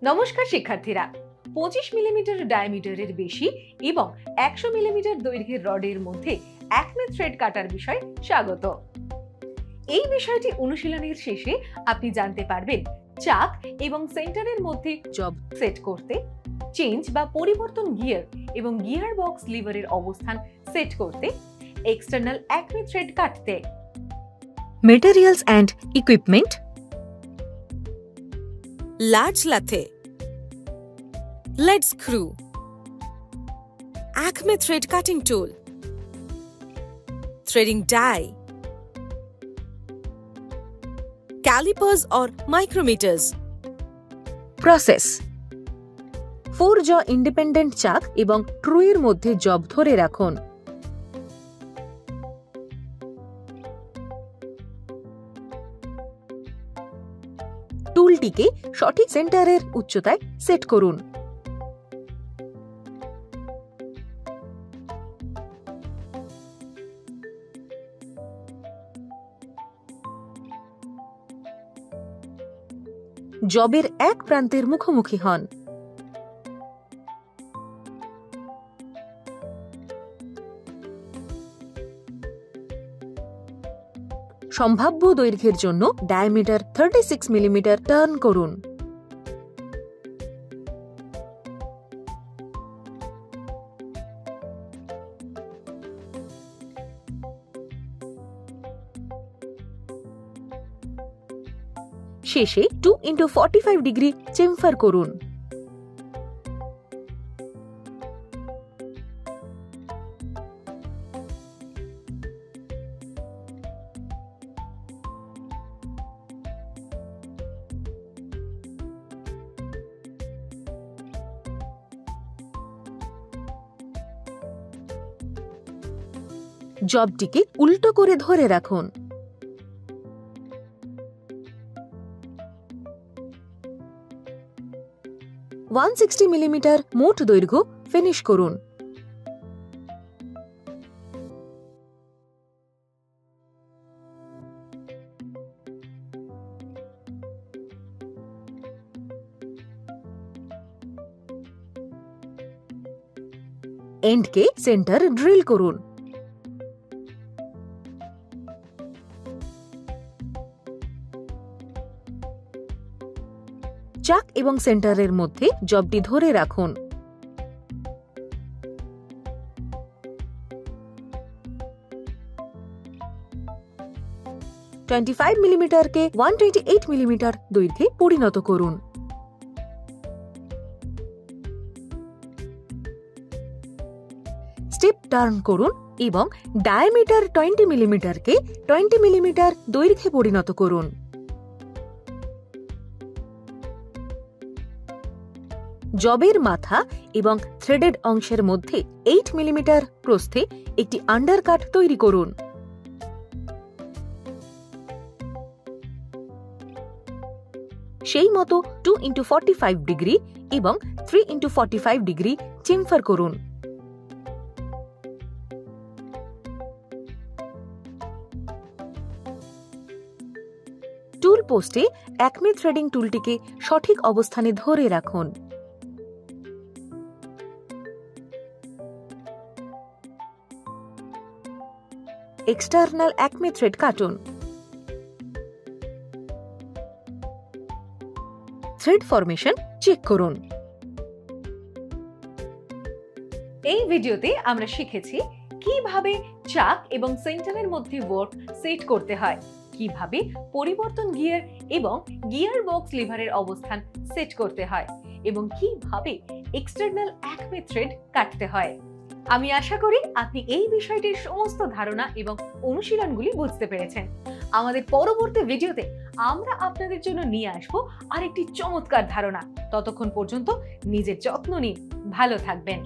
নমস্কার শিক্ষার্থীরা, 25 মিলিমিটার ডায়ামিটারের বেশি এবং 100 মিলিমিটার দৈর্ঘ্যের রডের মধ্যে একমে থ্রেড কাটার বিষয় স্বাগত। এই বিষয়টি অনুশীলনের শেষে আপনি জানতে পারবেন চাক এবং সেন্টারের মধ্যে জব সেট করতে, চেঞ্জ বা পরিবর্তন গিয়ার এবং গিয়ার বক্স লিভারের অবস্থান সেট করতে, এক্সটার্নাল একমে থ্রেড কাটতে। Materials and equipment. Large lathe, lead screw, Acme thread cutting tool, threading die, calipers or micrometers. Process. 4-jaw independent চাক এবং ট্রুয়ের মধ্যে জব ধরে রাখুন। টুলটিকে সঠিক সেন্টারের উচ্চতায় সেট করুন। জবের এক প্রান্তের মুখোমুখি হন। সম্ভাব্য দৈর্ঘ্যের জন্য ডায়ামিটার 36 মিলিমিটার টার্ন করুন। শেষে 2x45 ডিগ্রি চেম্ফার করুন। জবটিকে উল্টো করে ধরে রাখুন। $160 মিলিমিটার মোট দৈর্ঘ্য ফিনিশ করুন। এন্ডকে সেন্টার ড্রিল করুন। চাক এবং সেন্টারের মধ্যে জবটি ধরে রাখুন। $25 মিলিমিটারকে 128 মিলিমিটার দৈর্ঘ্যে পরিণত করুন। স্টেপ টার্ন করুন এবং ডায়ামিটার 20 মিলিমিটারকে 20 মিলিমিটার দৈর্ঘ্যে পরিণত করুন। জবের মাথা এবং থ্রেডেড অংশের মধ্যে 8 মিলিমিটার প্রস্থে একটি আন্ডারকাট তৈরি করুন। সেই মতো 2x45 ডিগ্রি এবং 3x45 ডিগ্রি চেম্ফার করুন। টুল পোস্টে একমে থ্রেডিং টুলটিকে সঠিক অবস্থানে ধরে রাখুন। এক্সটার্নাল একমে থ্রেড কাটুন। থ্রেড ফরমেশন চেক করুন। এই ভিডিওতে আমরা শিখেছি কিভাবে চাক এবং সেন্টারের মধ্যে ওয়ার্ক সেট করতে হয়, কিভাবে পরিবর্তন গিয়ার এবং গিয়ার বক্স লিভারের অবস্থান সেট করতে হয় এবং কিভাবে এক্সটার্নাল একমে থ্রেড কাটতে হয়। আমি আশা করি আপনি এই বিষয়টির সমস্ত ধারণা এবং অনুশীলনগুলি বুঝতে পেরেছেন। আমাদের পরবর্তী ভিডিওতে আমরা আপনাদের জন্য নিয়ে আসবো আরেকটি চমৎকার ধারণা। ততক্ষণ পর্যন্ত নিজের যত্ন নিন, ভালো থাকবেন।